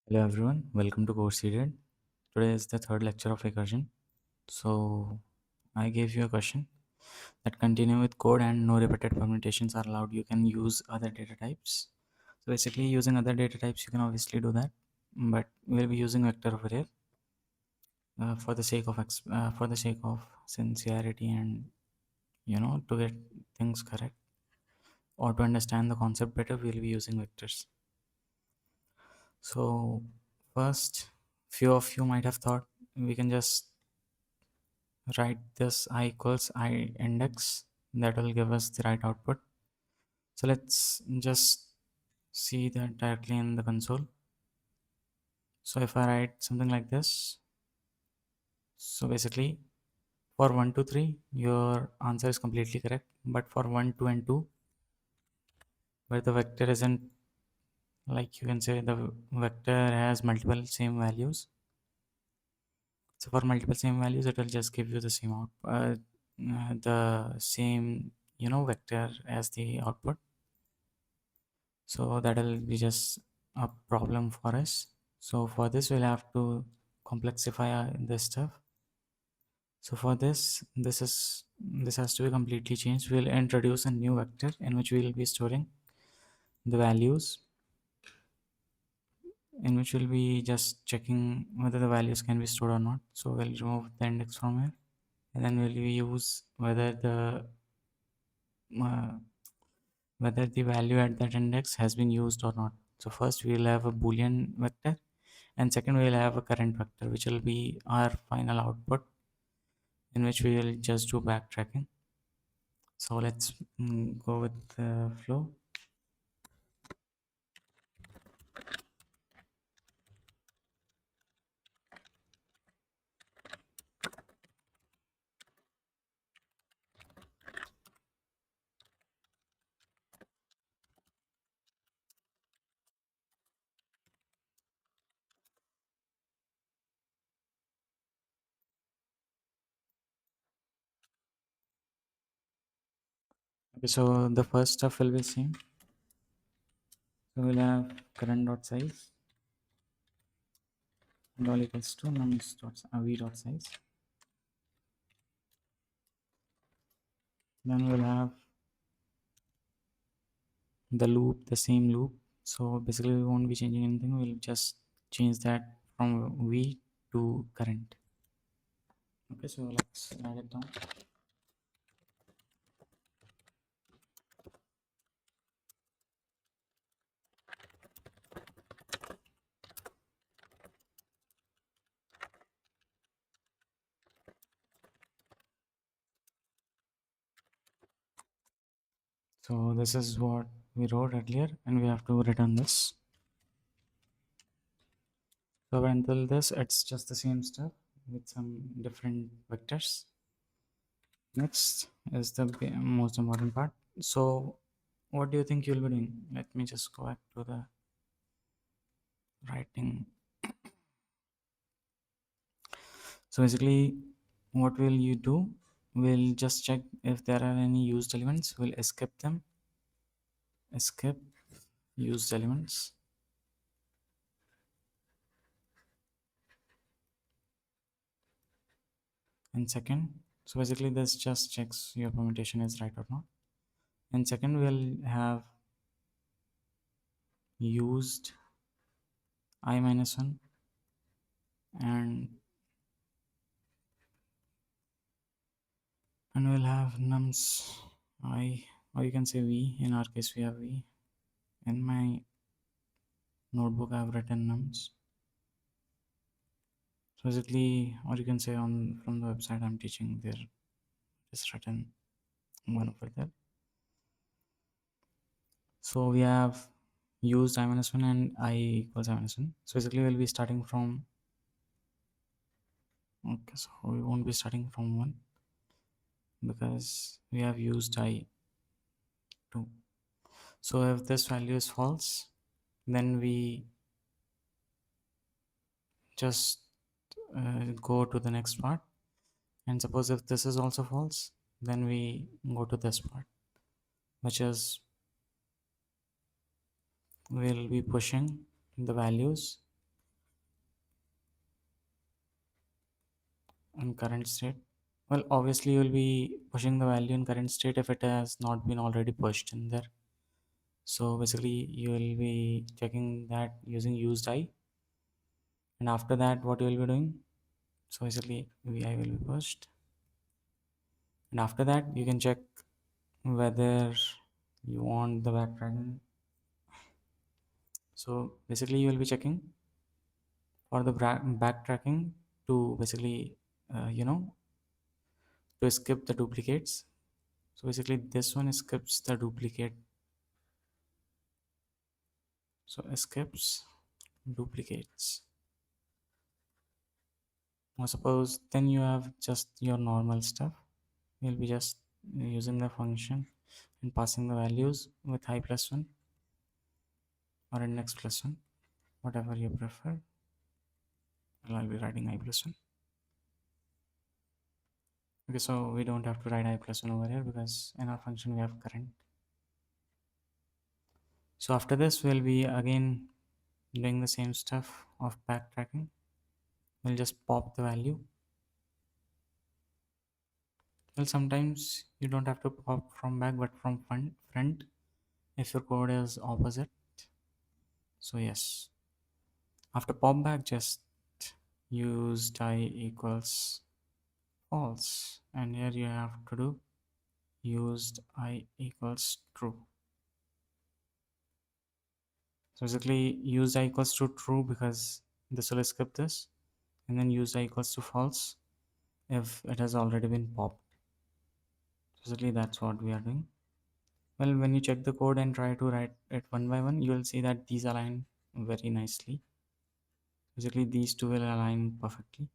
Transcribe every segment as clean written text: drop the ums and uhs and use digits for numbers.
Hello everyone, welcome to Course Seeded. Today is the third lecture of recursion. So I gave you a question that continue with code and no repeated permutations are allowed. You can use other data types. So basically using other data types you can obviously do that, but we'll be using vector over here for the sake of sincerity and to get things correct or to understand the concept better we'll be using vectors. So first, few of you might have thought we can just write this I equals I index, that will give us the right output. So let's just see that directly in the console. So if I write something like this, so basically for 1 to 3 your answer is completely correct, but for 1 2 and 2 where the vector isn't, like you can say the vector has multiple same values. So for multiple same values, it will just give you the same the same vector as the output. So that will be just a problem for us. So for this, we'll have to complexify this stuff. So for this has to be completely changed. We'll introduce a new vector in which we will be storing the values, in which we'll be just checking whether the values can be stored or not. So we'll remove the index from here, and then we'll use uh, whether the value at that index has been used or not. So first we'll have a boolean vector, and second we'll have a current vector, which will be our final output, in which we will just do backtracking. So let's go with the flow. Okay, so the first stuff will be same. So we'll have current dot size and all equals to nums dot v dot size. Then we'll have the loop, the same loop. So basically we won't be changing anything. We'll just change that from v to current. Okay, so let's write it down. So this is what we wrote earlier, and we have to return this. So until this, it's just the same stuff with some different vectors. Next is the most important part. So what do you think you'll be doing? Let me just go back to the writing. So basically, what will you do? We'll just check if there are any used elements. We'll escape them. Escape used elements. And second, so basically this just checks your permutation is right or not. And second, we'll have used I minus 1 and we'll have nums I, or you can say v. In our case we have v. In my notebook I've written nums. So basically, or you can say on from the website I'm teaching, there is written one over there. So we have used I minus 1 and I equals I minus 1. So basically we'll be starting from, okay, so we won't be starting from 1 because we have used I 2. So if this value is false, then we just go to the next part. And suppose if this is also false, then we go to this part, which is we'll be pushing the values in current state. Well, obviously you will be pushing the value in current state if it has not been already pushed in there. So basically you will be checking that using used I, and after that what you will be doing, so basically vi will be pushed, and after that you can check whether you want the backtracking. So basically you will be checking for the backtracking to basically to skip the duplicates. So basically this one skips the duplicate, so skips duplicates. Now suppose then you have just your normal stuff, you'll be just using the function and passing the values with I plus 1 or index plus 1, whatever you prefer. Well, I'll be writing I plus 1. Okay, so we don't have to write I plus 1 over here because in our function we have current. So after this we'll be again doing the same stuff of backtracking. We'll just pop the value. Well, sometimes you don't have to pop from back but from front if your code is opposite. So yes, after pop back just use die equals false, and here you have to do used I equals true. So basically used I equals to true because this will skip this, and then used I equals to false if it has already been popped. Basically that's what we are doing. Well, when you check the code and try to write it one by one, you will see that these align very nicely. Basically these two will align perfectly.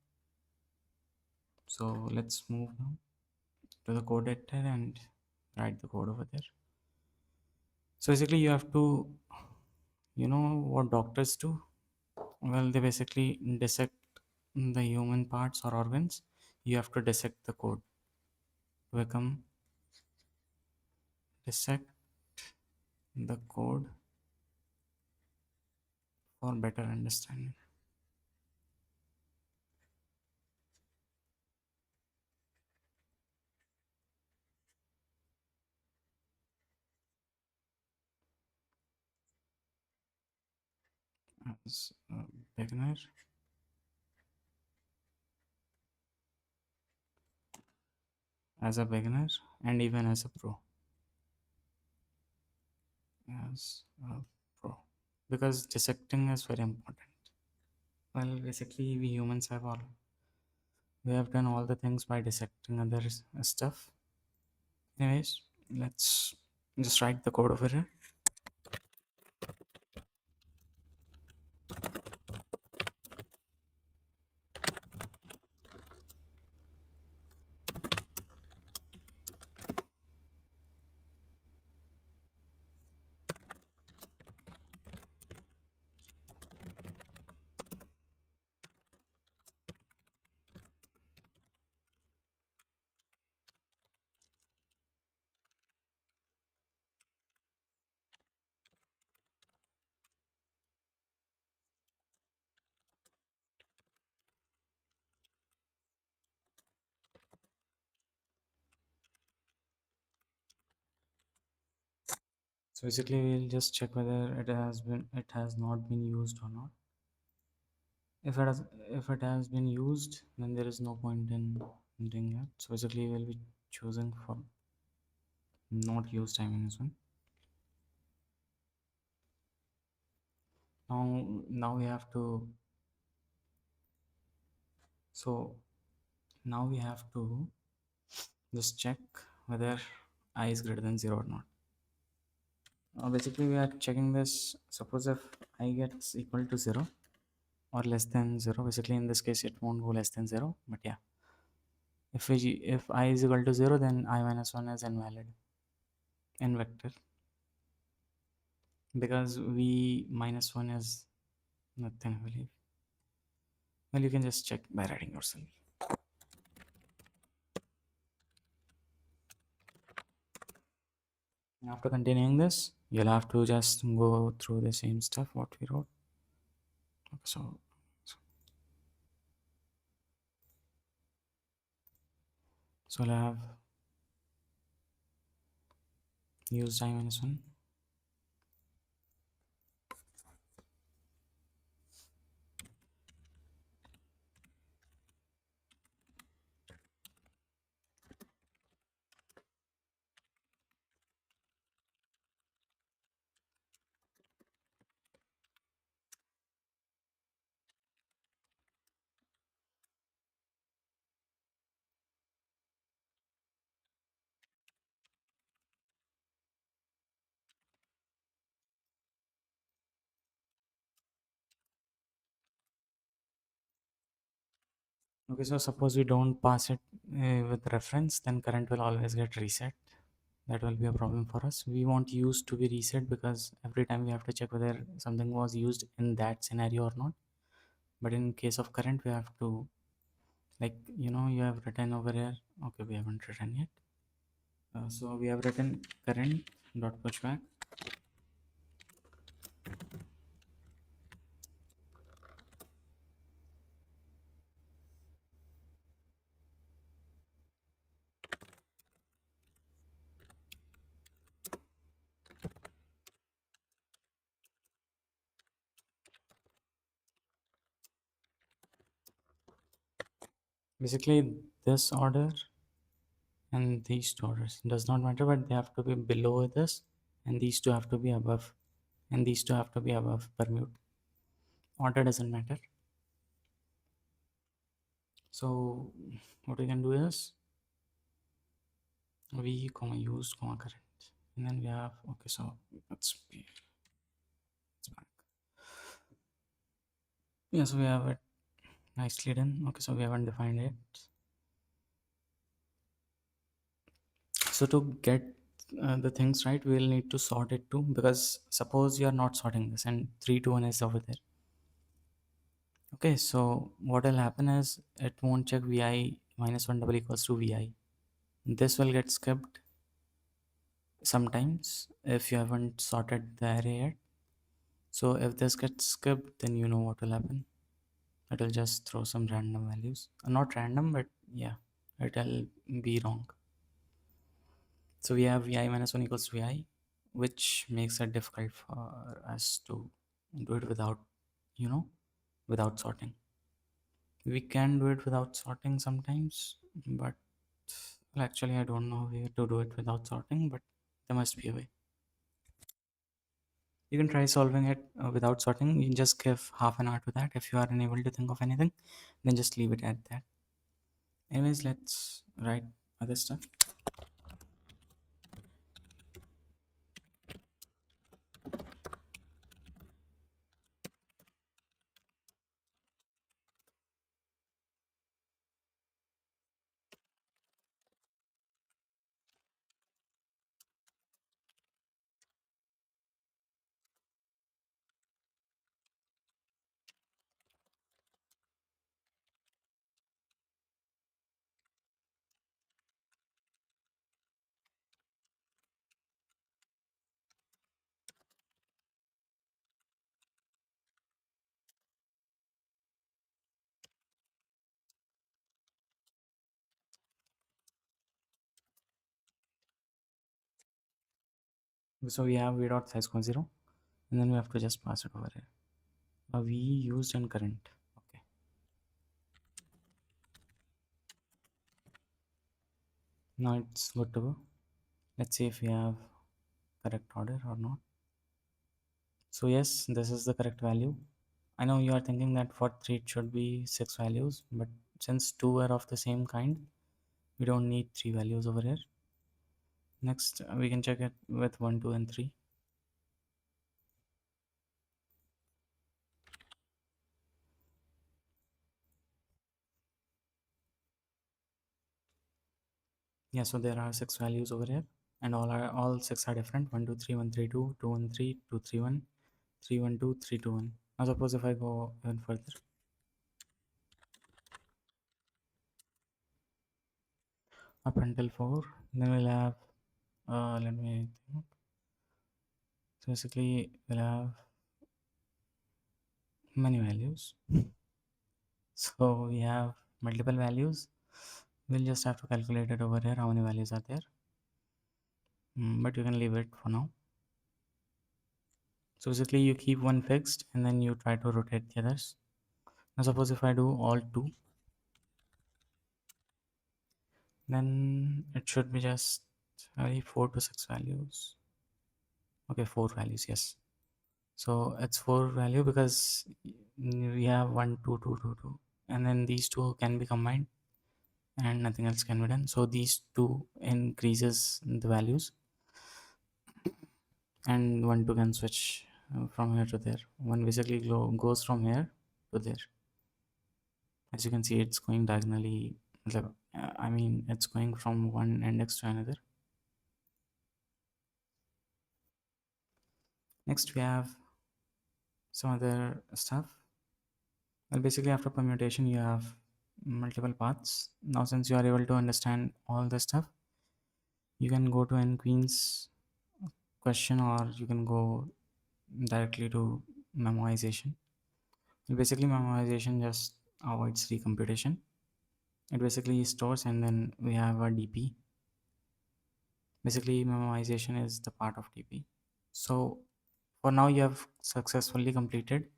So let's move now to the code editor and write the code over there. So basically you have to, you know what doctors do? Well, they basically dissect the human parts or organs. You have to dissect the code to become dissect the code for better understanding. As a beginner, and even as a pro, as a pro, because dissecting is very important. Well, basically we humans have all, we have done all the things by dissecting other stuff. Anyways, let's just write the code over here. So basically we'll just check whether it has not been used or not. If it has been used, then there is no point in doing it. So basically we'll be choosing for not used timing as well. Now we have to, so now we have to just check whether I is greater than 0 or not. Basically we are checking this. Suppose if I gets equal to 0 or less than 0, basically in this case it won't go less than 0, but yeah, if I is equal to 0, then I minus 1 is invalid in vector, because v minus 1 is nothing, I believe. Well, you can just check by writing yourself. After continuing this, you'll have to just go through the same stuff what we wrote. Okay, so So we'll have used I minus 1. Okay, so suppose we don't pass it with reference, then current will always get reset. That will be a problem for us. We want used to be reset because every time we have to check whether something was used in that scenario or not. But in case of current, we have to, like, you have written over here. Okay, we haven't written yet. So we have written current dot pushback. Basically, this order and these two orders does not matter, but they have to be below this, and these two have to be above, and these two have to be above permute. Order doesn't matter. So what we can do is v comma used comma current, and then we have, okay, so it's back. Yeah, so we have it nicely done. Okay, so we haven't defined it. So to get the things right, we'll need to sort it too, because suppose you are not sorting this and 3 to 1 is over there. Okay, so what will happen is it won't check vi minus 1 double equals to vi. This will get skipped sometimes if you haven't sorted the array yet. So if this gets skipped, then you know what will happen. It will just throw some random values. Not random, but yeah, it will be wrong. So we have vi minus 1 equals to vi, which makes it difficult for us to do it without, without sorting. We can do it without sorting sometimes, but well, actually, I don't know how to do it without sorting, but there must be a way. You can try solving it without sorting. You can just give half an hour to that. If you are unable to think of anything, then just leave it at that. Anyways, let's write other stuff. So we have v dot size equals 0, and then we have to just pass it over here. V used and current. Okay. Now it's good to go. Let's see if we have correct order or not. So yes, this is the correct value. I know you are thinking that for 3 it should be 6 values, but since 2 are of the same kind, we don't need 3 values over here. Next, we can check it with 1, 2, and 3. Yeah, so there are 6 values over here, and all 6 are different. 1, 2, 3, 1, 3, 2, 2, 1, 3, 2, 3, 1, 3, 1, 2, 3, 2, 1. Now suppose if I go even further, up until 4, then we'll have, let me think. So basically, we'll have many values. So we have multiple values. We'll just have to calculate it over here, how many values are there. But you can leave it for now. So basically you keep one fixed and then you try to rotate the others. Now suppose if I do all 2, then it should be just 4 to 6 values. Okay, 4 values, yes. So it's 4 value because we have 1 2 2 2 2, and then these two can be combined and nothing else can be done. So these two increases the values, and 1 2 can switch from here to there. One basically goes from here to there. As you can see, it's going diagonally. I mean, it's going from one index to another. Next, we have some other stuff. Well, basically, after permutation, you have multiple paths. Now, since you are able to understand all the stuff, you can go to n queens question, or you can go directly to memoization. Well, basically, memoization just avoids recomputation. It basically stores, and then we have a DP. Basically, memoization is the part of DP. So for now, you have successfully completed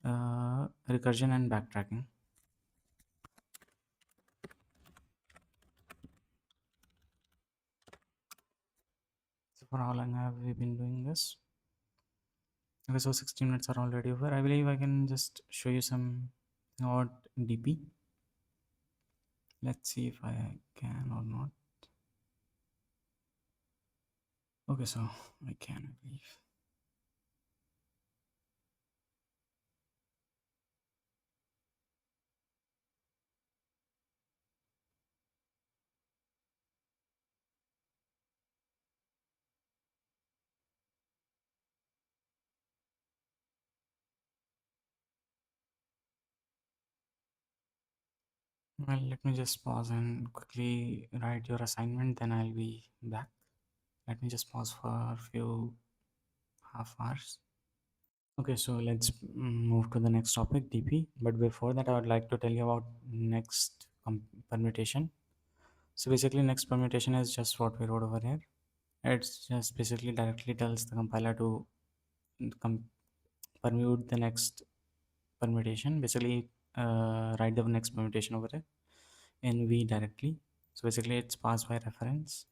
recursion and backtracking. So for how long have we been doing this? Okay, so 16 minutes are already over. I believe I can just show you some about DP. Let's see if I can or not. Okay, so I can, I believe. Well, let me just pause and quickly write your assignment, then I'll be back. Let me just pause for a few half hours. Okay, so let's move to the next topic, DP. But before that, I would like to tell you about next permutation. So basically, next permutation is just what we wrote over here. It's just basically directly tells the compiler to permute the next permutation. Basically, write the next permutation over there in V directly. So basically, it's passed by reference,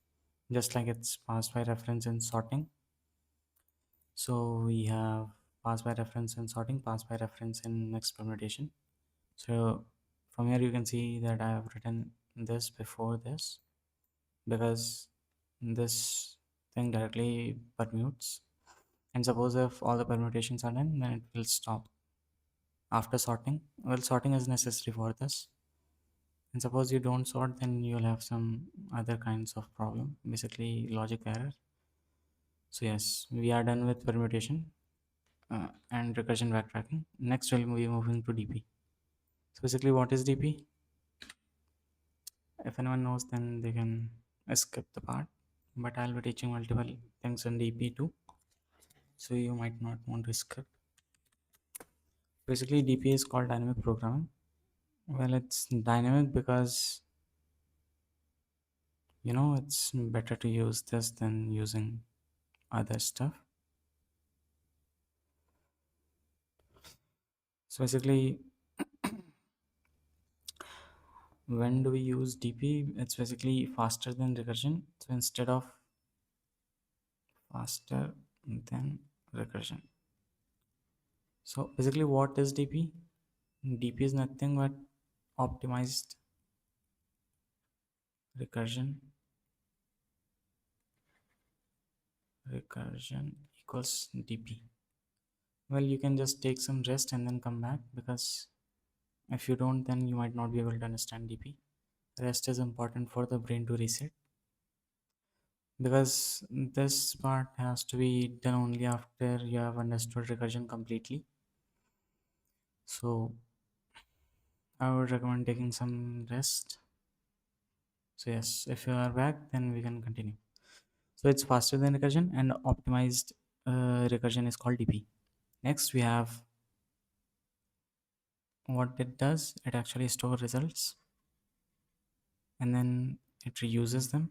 just like it's passed by reference in sorting. So we have pass by reference in sorting, pass by reference in next permutation. So from here you can see that I have written this before this, because this thing directly permutes. And suppose if all the permutations are done, then it will stop after sorting. Well, sorting is necessary for this. And suppose you don't sort, then you'll have some other kinds of problem, basically logic error. So yes, we are done with permutation and recursion backtracking. Next we'll be moving to DP. So basically, what is DP? If anyone knows, then they can skip the part. But I'll be teaching multiple things on DP too, so you might not want to skip. Basically, DP is called dynamic programming. Well, it's dynamic because it's better to use this than using other stuff. So basically, when do we use DP? It's basically faster than recursion. So instead of faster than recursion. So basically, what is DP? DP is nothing but optimized recursion. Recursion equals DP. Well, you can just take some rest and then come back, because if you don't, then you might not be able to understand DP. Rest is important for the brain to reset, because this part has to be done only after you have understood recursion completely. So I would recommend taking some rest. So yes, if you are back, then we can continue. So it's faster than recursion, and optimized recursion is called DP. Next we have what it does. It actually store results. and then it reuses them.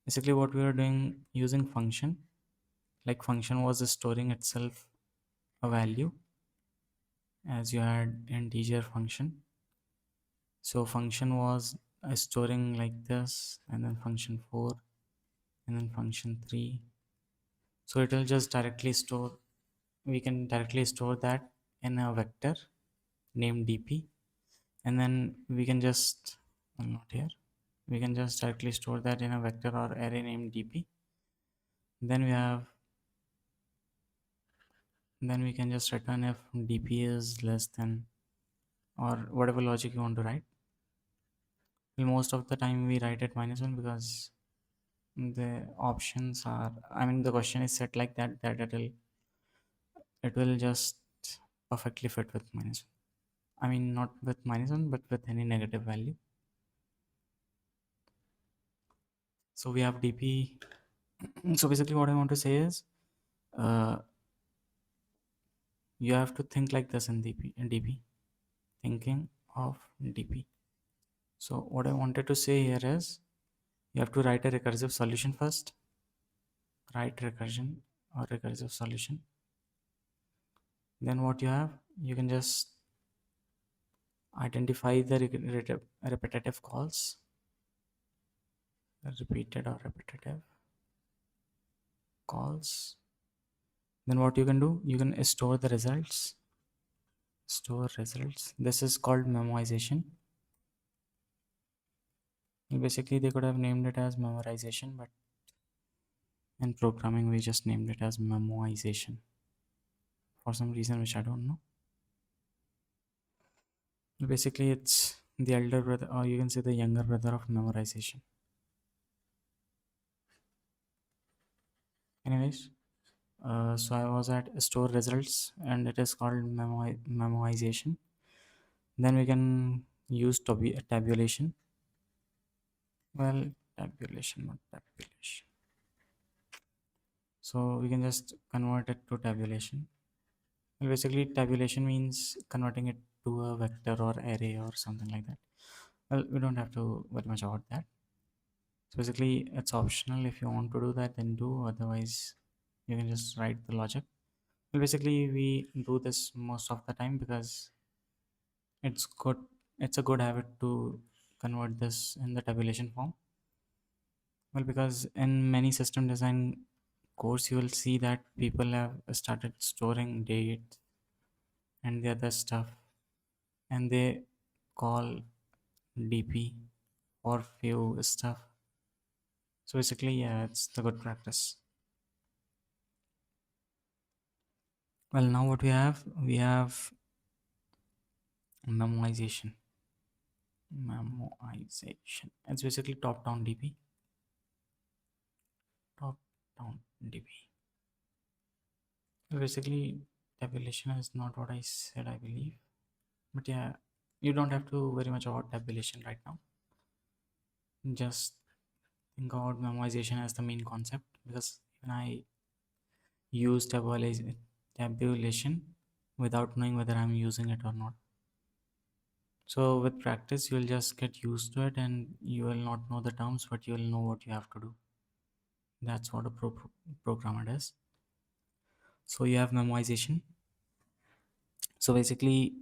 Basically what we are doing using function, like function was storing itself a value as you had integer function. So function was storing like this, and then function 4, and then function 3. So it will just directly store, we can directly store that in a vector named dp, and then we can just, well, not here, we can just directly store that in a vector or array named dp. Then we have, then we can just return if dp is less than, or whatever logic you want to write. Well, most of the time we write it -1 because the options are, I mean the question is set like that that it will just perfectly fit with -1. I mean not with -1 but with any negative value. So we have dp. So basically what I want to say is, uh, you have to think like this in dp, thinking of dp. So what I wanted to say here is, you have to write a recursive solution first. Write recursion or recursive solution. Then what you have, you can just identify the repetitive calls, repeated or repetitive calls. Then what you can do, you can store the results. Store results. This is called memoization. Basically they could have named it as memorization, but in programming we just named it as memoization for some reason which I don't know. Basically it's the elder brother, or you can say the younger brother of memorization. Anyways, so I was at store results and it is called memoization. Then we can use tabulation. Well, tabulation, not tabulation. So we can just convert it to tabulation. Well, basically tabulation means converting it to a vector or array or something like that. Well, we don't have to worry much about that. So basically it's optional. If you want to do that, then do, otherwise you can just write the logic. Well, basically we do this most of the time because it's good, it's a good habit to convert this in the tabulation form. Well, because in many system design course you will see that people have started storing date and the other stuff, and they call dp for few stuff. So basically yeah, it's the good practice. Well, now what we have memoization. Memoization, it's basically top down dp. Top down dp. Basically tabulation is not what I said, I believe, but yeah, you don't have to worry much about tabulation right now. Just think about memoization as the main concept, because when I use tabulation without knowing whether I'm using it or not. So with practice you will just get used to it and you will not know the terms, but you will know what you have to do. That's what a programmer does. So you have memoization. So basically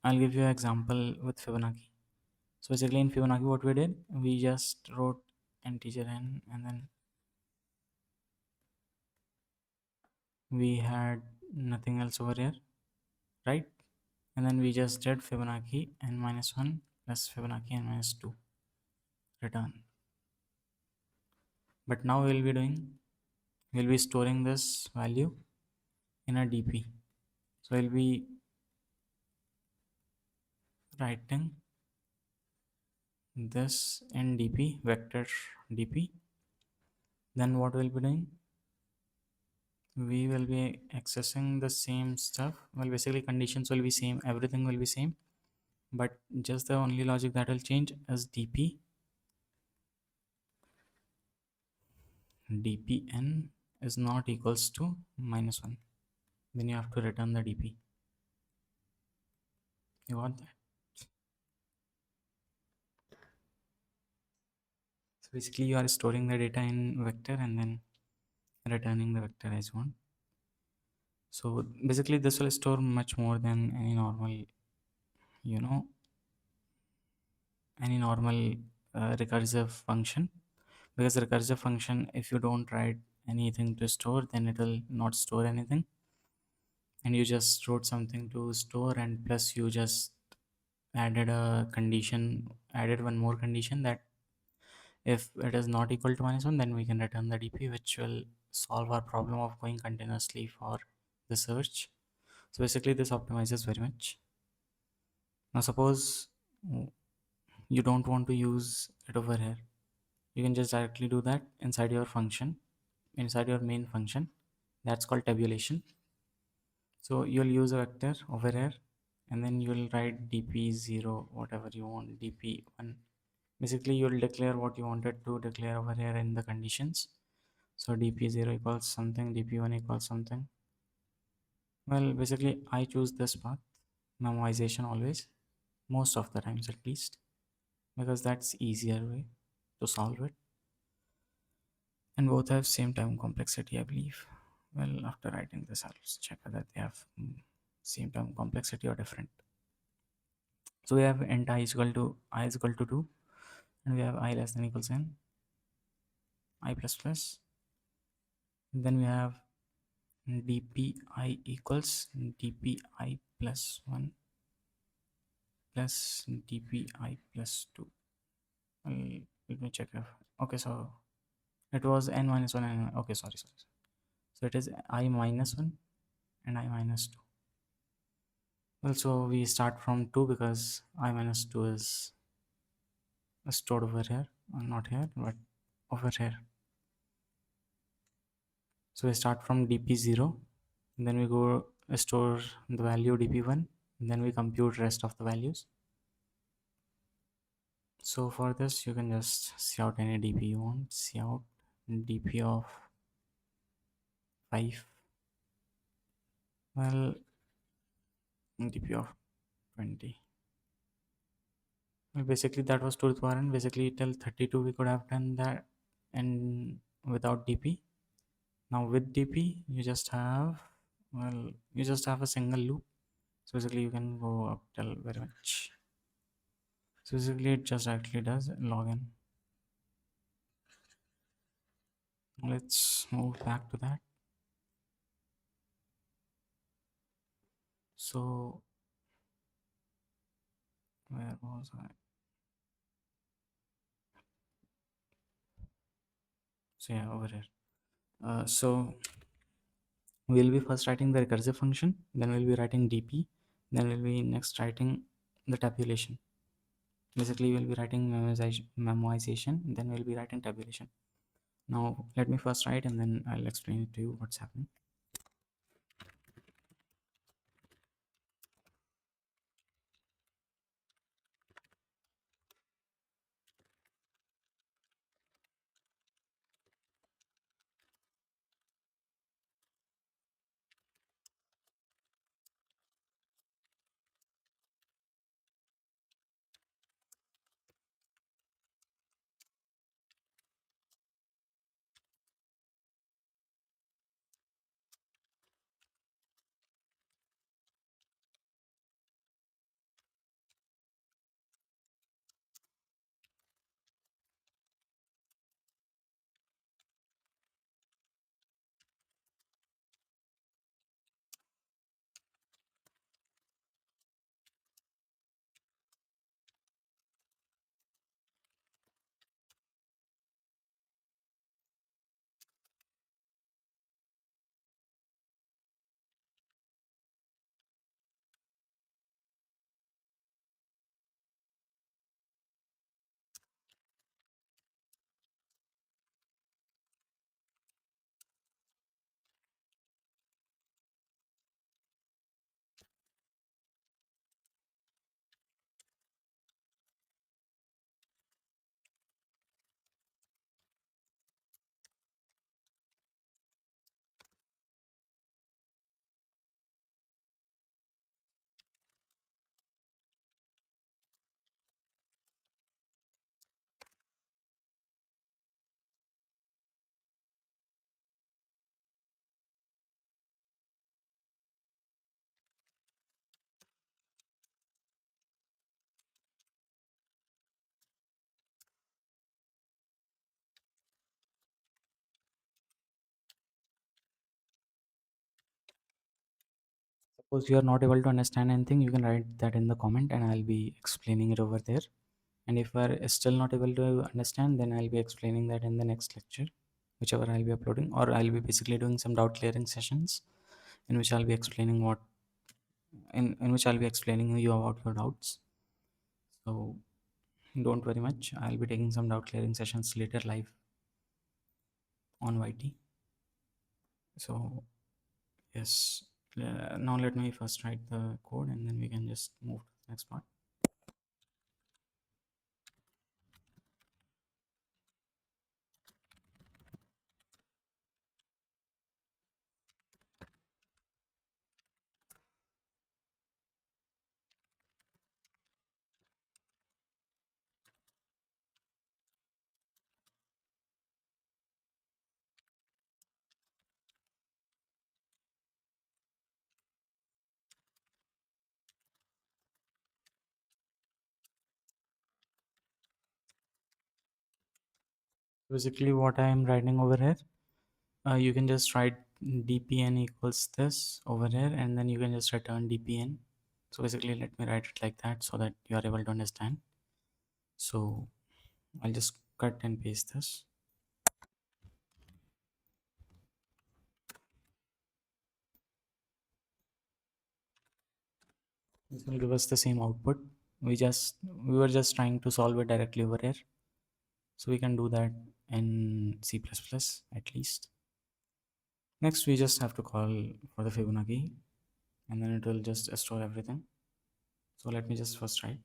I'll give you an example with Fibonacci. So basically in Fibonacci what we did, we just wrote integer n, and then we had nothing else over here, right? And then we just did Fibonacci n minus 1 plus Fibonacci n minus 2 return. But now we'll be storing this value in a dp. So we'll be writing this in dp, vector dp. Then what we'll be doing, we will be accessing the same stuff. Well, basically conditions will be same, everything will be same, but just the only logic that will change is dpn is not equals to -1. Then you have to return the dp. You got that? Basically, you are storing the data in vector and then returning the vector as one. So basically, this will store much more than any normal, you know, any normal recursive function. Because recursive function, if you don't write anything to store, then it will not store anything, and you just wrote something to store, and plus you just added a condition, added one more condition that if it is not equal to -1, then we can return the DP, which will solve our problem of going continuously for the search. So basically this optimizes very much. Now suppose you don't want to use it over here, you can just directly do that inside your function, inside your main function, that's called tabulation. So you'll use a vector over here, and then you'll write dp0 whatever you want, dp1. Basically you'll declare what you wanted to declare over here in the conditions. So dp0 equals something, dp1 equals something. Well, basically I choose this path, memoization, always, most of the times at least, because that's easier way to solve it, and both have same time complexity, I believe. Well, after writing this, I'll just check whether they have same time complexity or different. So we have int I is equal to 2, and we have I less than equals n, I plus plus. Then we have dpi equals dpi plus 1 plus dpi plus 2. Let me check if, okay, so it was n minus 1 and okay, sorry. So it is I minus 1 and I minus 2. Well, so we start from 2 because I minus 2 is stored over here, not here, but over here. So we start from dp0, then we go store the value dp1, then we compute rest of the values. So for this, you can just see out any dp you want, see out dp of 5, well, dp of 20. Well, basically that was 2 to the power n. Basically till 32 we could have done that, and without dp. Now with dp you just have, well, you just have a single loop. So basically you can go up till very much. So basically it just actually does log n. Let's move back to that. So where was I? So yeah, over here. So we'll be first writing the recursive function, then we'll be writing dp, then we'll be next writing the tabulation. Basically we'll be writing memoization, then we'll be writing tabulation. Now let me first write and then I'll explain it to you what's happening. Suppose you are not able to understand anything, you can write that in the comment and I'll be explaining it over there. And if we are still not able to understand, then I'll be explaining that in the next lecture, whichever I'll be uploading, or I'll be basically doing some doubt clearing sessions in which I'll be explaining in which I'll be explaining you about your doubts. So don't worry much. I'll be taking some doubt clearing sessions later live on YT. So yes, now let me first write the code and then we can just move to the next part. Basically, what I am writing over here, you can just write dpn equals this over here, and then you can just return dpn. So basically, let me write it like that so that you are able to understand. So I'll just cut and paste this. This will give us the same output. We were just trying to solve it directly over here, so we can do that in C++ at least. Next, we just have to call for the Fibonacci, and then it will just store everything. So let me just first write.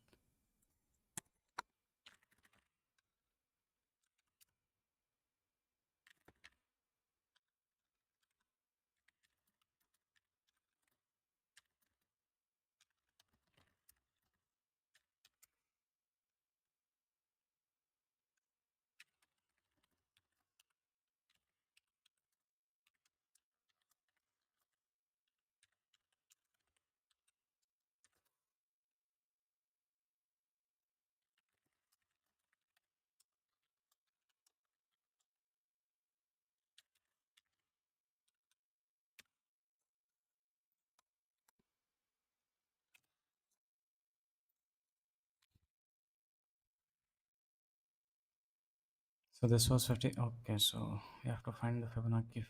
So this was 50. Okay, so we have to find the Fibonacci.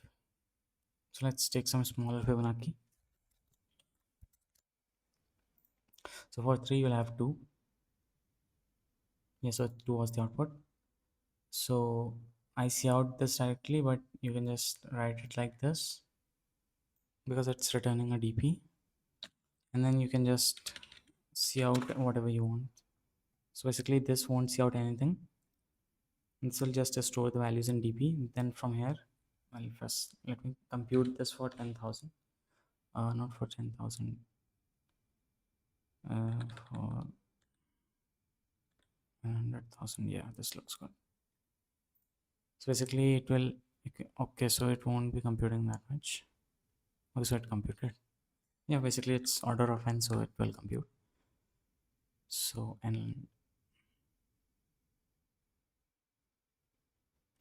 So let's take some smaller Fibonacci. So for 3, you'll have 2. Yes, so 2 was the output. So I see out this directly, but you can just write it like this because it's returning a DP. And then you can just see out whatever you want. So basically, this won't see out anything. This will just store the values in DP. Then from here, well, first let me compute this for 10,000. Not for 10,000. For 100,000. Yeah, this looks good. So basically, it will. Okay, so it won't be computing that much. Okay, so it computed. Yeah, basically, it's order of n, so it will compute. So n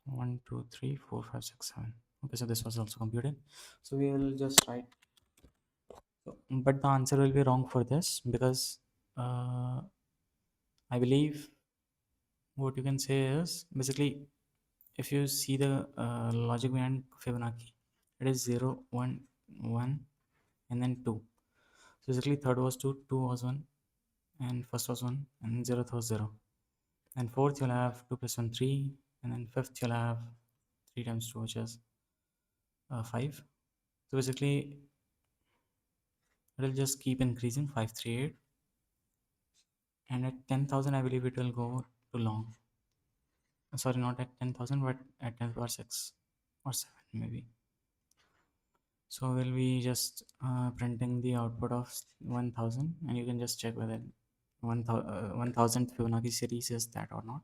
1, 2, 3, 4, 5, 6, 7. Okay, so this was also computed. So we will just write. So, but the answer will be wrong for this because I believe what you can say is basically if you see the logic behind Fibonacci, it is 0, 1, 1, and then 2. So basically, third was 2, 2 was 1, and first was 1, and 0th was 0. And fourth, you'll have 2 plus 1, 3, and then fifth, you'll have 3 times 2, which is 5. So basically, it will just keep increasing 5, 3, 8. And at 10,000, I believe it will go to long. Sorry, not at 10,000, but at 10 power 6 or 7, maybe. So we'll be just printing the output of 1000, and you can just check whether 1000 Fibonacci series is that or not.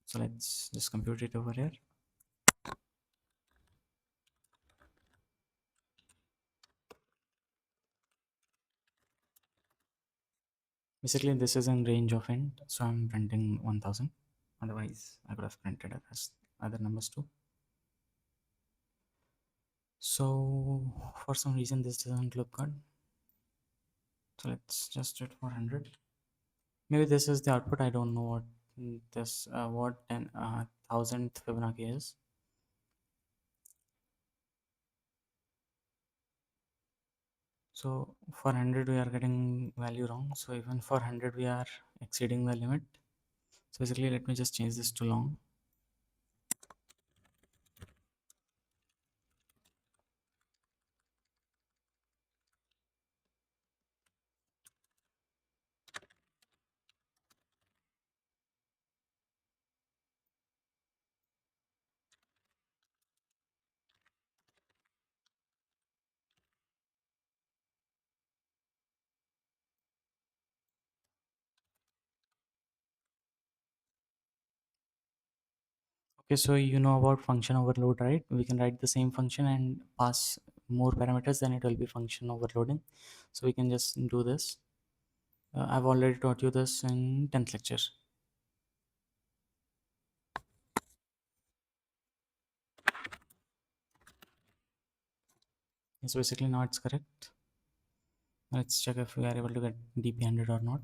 So let's just compute it over here. Basically, this is in range of int, so I'm printing 1000. Otherwise, I could have printed it as other numbers too. So for some reason, this doesn't look good. So let's just do it for 100. Maybe this is the output. I don't know what this what 10 thousandth Fibonacci is. So for 100 we are getting value wrong. So even for 100 we are exceeding the limit. So basically let me just change this to long. Okay, so you know about function overload, right? We can write the same function and pass more parameters, then it will be function overloading. So we can just do this. I've already taught you this in 10th lecture. So basically now it's correct. Let's check if we are able to get DP100 or not.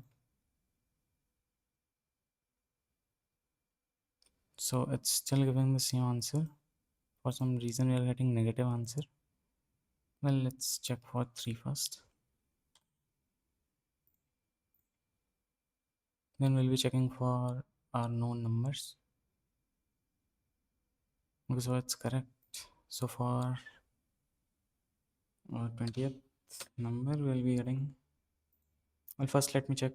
So it's still giving the same answer. For some reason we are getting negative answer. Well, let's check for 3 first. Then we'll be checking for our known numbers. Okay, so it's correct. So for 20th number we'll be getting, well, first let me check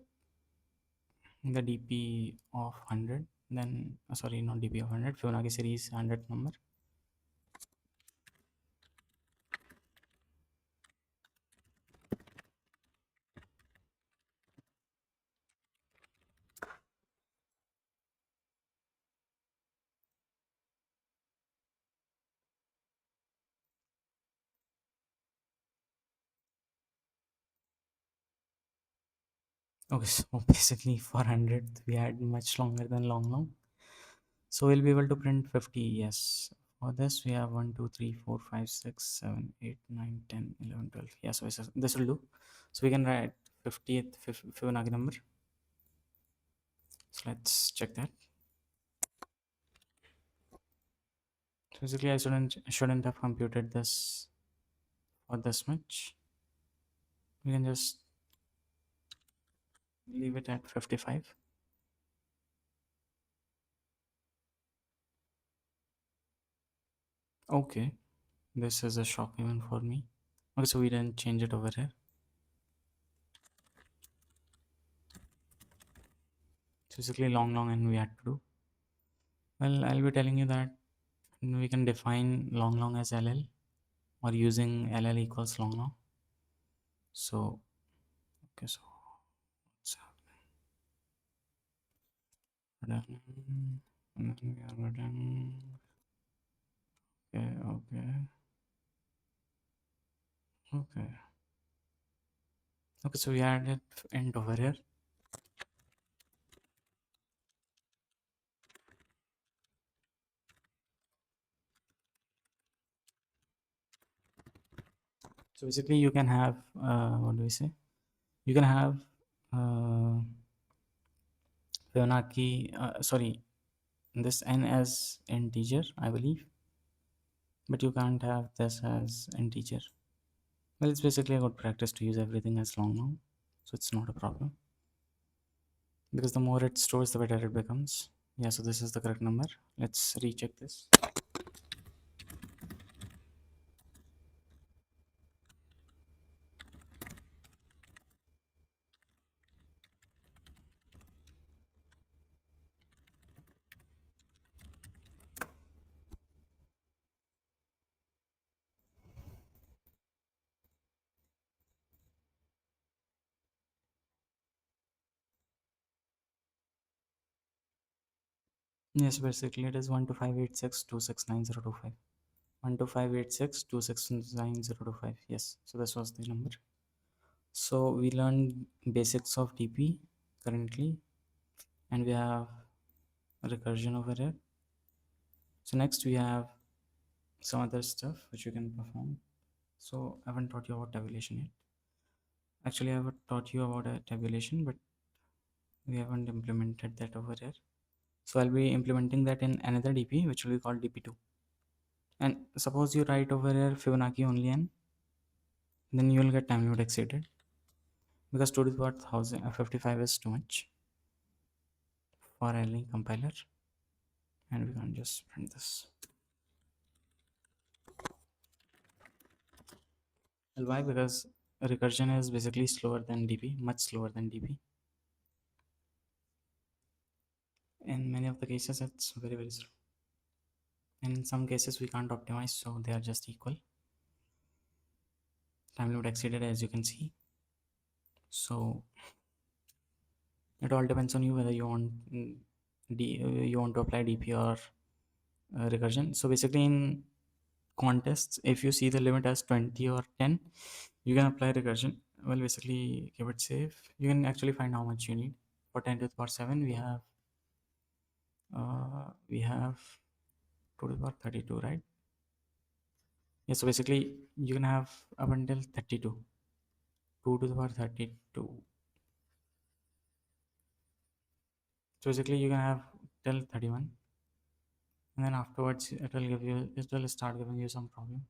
the DP of 100, then sorry, not DP of 100, Fibonacci series 100 number. Okay, so basically for 100 we had much longer than long. So we'll be able to print 50. Yes, for this we have 1 2 3 4 5 6 7 8 9 10 11 12. Yeah, so this will do. So we can write 50th Fibonacci number. So let's check that. So basically I shouldn't have computed this for this much. We can just leave it at 55. Okay, this is a shock even for me. Okay, so we didn't change it over here. So basically long and we had to do. Well, I'll be telling you that we can define long as LL, or using LL equals long. So okay, so what's happening? And then we are getting, okay. Okay, so we added end over here. So basically you can have what do we say? You can have Fibonacci, sorry, this n as integer, I believe, but you can't have this as integer. Well, it's basically a good practice to use everything as long, so it's not a problem, because the more it stores the better it becomes. Yeah, so this is the correct number. Let's recheck this. Yes, basically it is 12586269025. 12586269025. Yes, so this was the number. So we learned basics of DP currently, and we have recursion over here. So next we have some other stuff which you can perform. So I haven't taught you about tabulation yet. Actually, I have taught you about a tabulation, but we haven't implemented that over here. So I'll be implementing that in another DP, which will be called DP2. And suppose you write over here Fibonacci only n, then you will get time limit exceeded, because 2 to the power 1055 is too much for any compiler, and we can just print this. Well, why? Because recursion is basically slower than DP, much slower than DP. In many of the cases, it's very, very slow. And in some cases, we can't optimize, so they are just equal. Time limit exceeded, as you can see. So it all depends on you whether you want you want to apply DP or recursion. So basically, in contests, if you see the limit as 20 or 10, you can apply recursion. Well, basically, keep it safe. You can actually find how much you need. For 10 to the power 7, we have 2 to the power 32, right? Yeah, so basically you can have up until 32, 2 to the power 32. So basically you can have till 31, and then afterwards it will start giving you some problem,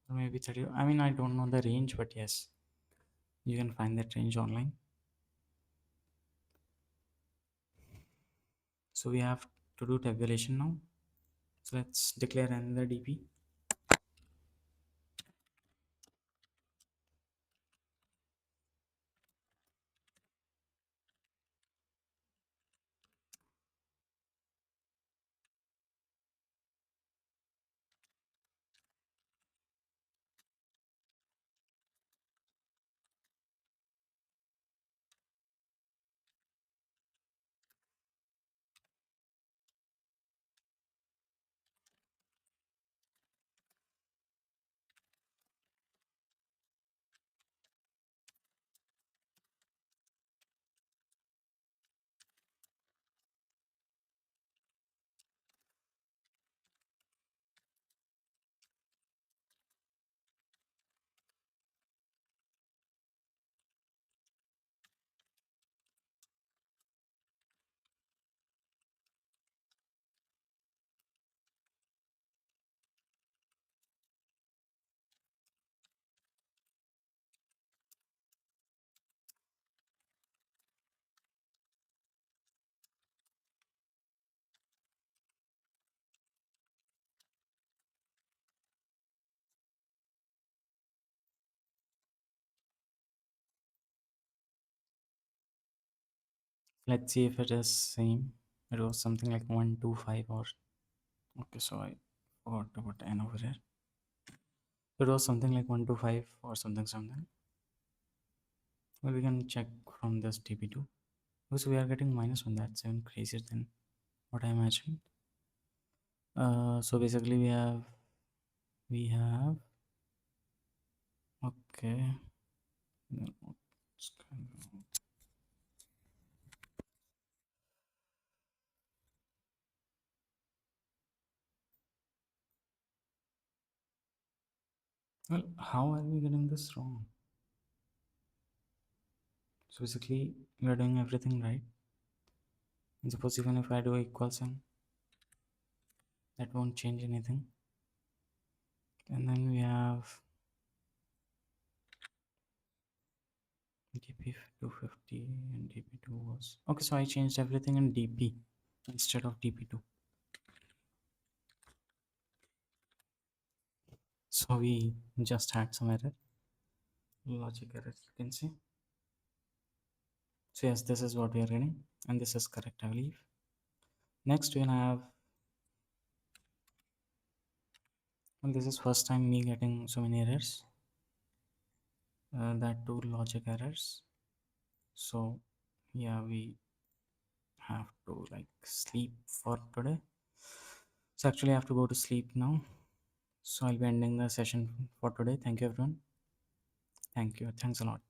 or maybe 30. I mean, I don't know the range, but yes, you can find that range online. So we have to do tabulation now. So let's declare another DP. Let's see if it is same. It was something like 125 or okay, so I forgot to put n over here. It was something like 125 or something. Well, we can check from this DP2, because we are getting -1. That's even crazier than what I imagined. So basically we have okay. Well, how are we getting this wrong? So basically we are doing everything right. And suppose even if I do equals n, that won't change anything. And then we have DP 250 and DP2 was okay. So I changed everything in DP instead of DP2. So we just had some error, logic error, you can say. So yes, this is what we are getting, and this is correct, I believe. Next we have, well, this is first time me getting so many errors, that two logic errors. So yeah, we have to like sleep for today. So actually I have to go to sleep now. So I'll be ending the session for today. Thank you everyone. Thank you. Thanks a lot.